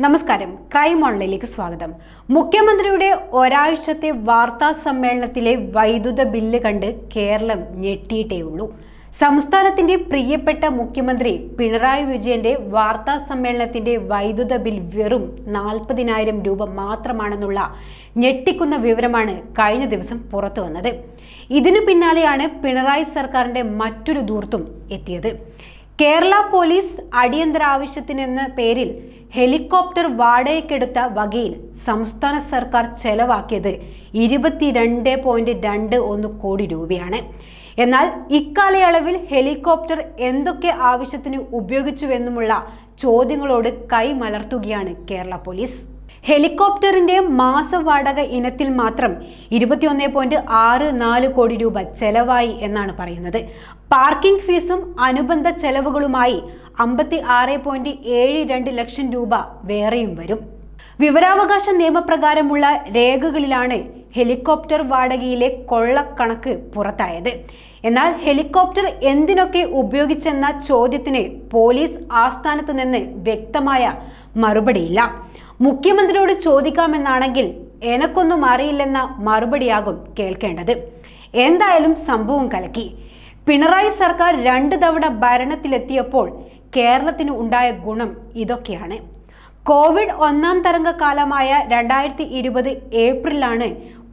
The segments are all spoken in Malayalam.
നമസ്കാരം, ക്രൈം ഓൺലൈനിലേക്ക് സ്വാഗതം. മുഖ്യമന്ത്രിയുടെ ഒരാഴ്ചത്തെ വാർത്താ സമ്മേളനത്തിലെ വൈദ്യുത ബില്ല് കണ്ട് കേരളം ഞെട്ടിയിട്ടേയുള്ളൂ. സംസ്ഥാനത്തിന്റെ പ്രിയപ്പെട്ട മുഖ്യമന്ത്രി പിണറായി വിജയന്റെ വാർത്താ സമ്മേളനത്തിന്റെ വൈദ്യുത ബിൽ വെറും 40,000 രൂപ മാത്രമാണെന്നുള്ള ഞെട്ടിക്കുന്ന വിവരമാണ് കഴിഞ്ഞ ദിവസം പുറത്തു വന്നത്. ഇതിനു പിന്നാലെയാണ് പിണറായി സർക്കാരിന്റെ മറ്റൊരു ധൂർത്തും എത്തിയത്. കേരള പോലീസ് അടിയന്തരാവശ്യത്തിനെന്ന പേരിൽ ഹെലികോപ്റ്റർ വാടകയ്ക്കെടുത്ത വകയിൽ സംസ്ഥാന സർക്കാർ ചെലവാക്കിയത് 22.21 കോടി രൂപയാണ്. എന്നാൽ ഇക്കാലയളവിൽ ഹെലികോപ്റ്റർ എന്തൊക്കെ ആവശ്യത്തിന് ഉപയോഗിച്ചുവെന്നുമുള്ള ചോദ്യങ്ങളോട് കൈമലർത്തുകയാണ് കേരള പോലീസ്. ഹെലികോപ്റ്ററിന്റെ മാസവാടക ഇനത്തിൽ മാത്രം 21.64 കോടി രൂപ ചെലവായി എന്നാണ് പറയുന്നത്. പാർക്കിംഗ് ഫീസും അനുബന്ധ ചെലവുകളുമായി 56.72 ലക്ഷം രൂപ വേറെയും വരും. വിവരാവകാശ നിയമപ്രകാരമുള്ള രേഖകളിലാണ് ഹെലികോപ്റ്റർ വാടകയിലെ കൊള്ളക്കണക്ക് പുറത്തായത്. എന്നാൽ ഹെലികോപ്റ്റർ എന്തിനൊക്കെ ഉപയോഗിച്ചെന്ന ചോദ്യത്തിന് പോലീസ് ആസ്ഥാനത്ത് നിന്ന് വ്യക്തമായ മറുപടിയില്ല. മുഖ്യമന്ത്രിയോട് ചോദിക്കാമെന്നാണെങ്കിൽ എനക്കൊന്നും അറിയില്ലെന്ന മറുപടിയാകും കേൾക്കേണ്ടത്. എന്തായാലും സംഭവം കലക്കി. പിണറായി സർക്കാർ 2 തവണ ഭരണത്തിലെത്തിയപ്പോൾ കേരളത്തിന് ഉണ്ടായ ഗുണം ഇതൊക്കെയാണ്. കോവിഡ് 1ാം തരംഗ കാലമായ 2020 ഏപ്രിലാണ്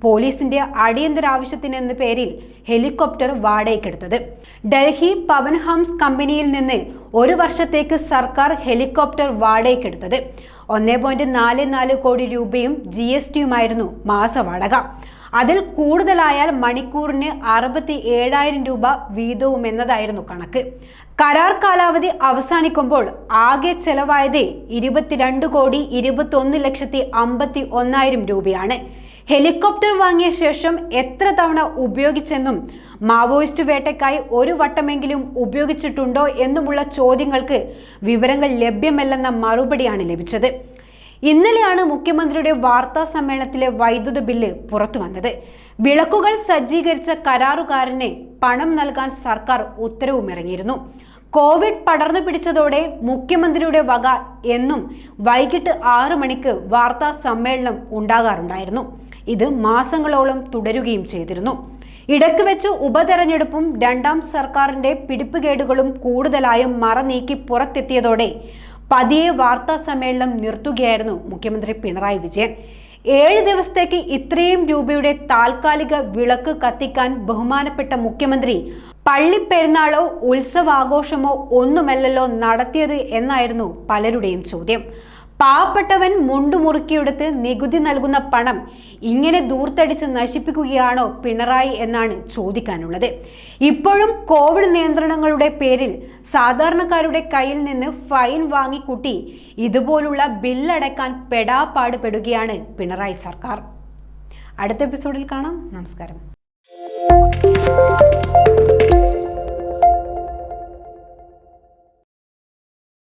പോലീസിന്റെ അടിയന്തരാവശ്യത്തിനെന്ന പേരിൽ ഹെലികോപ്റ്റർ വാടകയ്ക്കെടുത്തത്. ഡൽഹി പവൻ ഹംസ് കമ്പനിയിൽ നിന്ന് 1 വർഷത്തേക്ക് സർക്കാർ ഹെലികോപ്റ്റർ വാടകയ്ക്കെടുത്തത് 1.44 കോടി രൂപയും GSTയുമായിരുന്നു മാസവാടക. അതിൽ കൂടുതലായാൽ മണിക്കൂറിന് 67,000 രൂപ വീതവുമെന്നതായിരുന്നു കണക്ക്. കരാർ കാലാവധി അവസാനിക്കുമ്പോൾ ആകെ ചെലവായത് 22,21,51,000 രൂപയാണ്. ഹെലികോപ്റ്റർ വാങ്ങിയ ശേഷം എത്ര തവണ ഉപയോഗിച്ചെന്നും മാവോയിസ്റ്റ് വേട്ടയ്ക്കായി 1 വട്ടമെങ്കിലും ഉപയോഗിച്ചിട്ടുണ്ടോ എന്നുമുള്ള ചോദ്യങ്ങൾക്ക് വിവരങ്ങൾ ലഭ്യമല്ലെന്ന മറുപടിയാണ് ലഭിച്ചത്. ഇന്നലെയാണ് മുഖ്യമന്ത്രിയുടെ വാർത്താ സമ്മേളനത്തിലെ വൈദ്യുത ബില്ല് പുറത്തു വന്നത്. വിളക്കുകൾ സജ്ജീകരിച്ച കരാറുകാരന് പണം നൽകാൻ സർക്കാർ ഉത്തരവുമിറങ്ങിയിരുന്നു. കോവിഡ് പടർന്നു പിടിച്ചതോടെ മുഖ്യമന്ത്രിയുടെ വക എന്നും വൈകിട്ട് 6 മണിക്ക് വാർത്താ സമ്മേളനം ഉണ്ടാകാറുണ്ടായിരുന്നു. ഇത് മാസങ്ങളോളം തുടരുകയും ചെയ്തിരുന്നു. ഇടയ്ക്ക് വെച്ച് ഉപതെരഞ്ഞെടുപ്പും 2ാം സർക്കാരിന്റെ പിടിപ്പുകേടുകളും കൂടുതലായും മറനീക്കി പുറത്തെത്തിയതോടെ പതിയെ വാർത്താ സമ്മേളനം നിർത്തുകയായിരുന്നു മുഖ്യമന്ത്രി പിണറായി വിജയൻ. 7 ദിവസത്തേക്ക് ഇത്രയും രൂപയുടെ താൽക്കാലിക വിളക്ക് കത്തിക്കാൻ ബഹുമാനപ്പെട്ട മുഖ്യമന്ത്രി പള്ളിപ്പെരുന്നാളോ ഉത്സവാഘോഷമോ ഒന്നുമല്ലല്ലോ നടത്തിയത് എന്നായിരുന്നു പലരുടെയും ചോദ്യം. പാവപ്പെട്ടവൻ മുണ്ടുമുറുക്കിയെടുത്ത് നികുതി നൽകുന്ന പണം ഇങ്ങനെ ദൂർത്തടിച്ച് നശിപ്പിക്കുകയാണോ പിണറായി എന്നാണ് ചോദിക്കാനുള്ളത്. ഇപ്പോഴും കോവിഡ് നിയന്ത്രണങ്ങളുടെ പേരിൽ സാധാരണക്കാരുടെ കയ്യിൽ നിന്ന് ഫൈൻ വാങ്ങിക്കൂട്ടി ഇതുപോലുള്ള ബില്ലടക്കാൻ പെടാപ്പാടുപെടുകയാണ് പിണറായി സർക്കാർ. അടുത്ത എപ്പിസോഡിൽ കാണാം. നമസ്കാരം.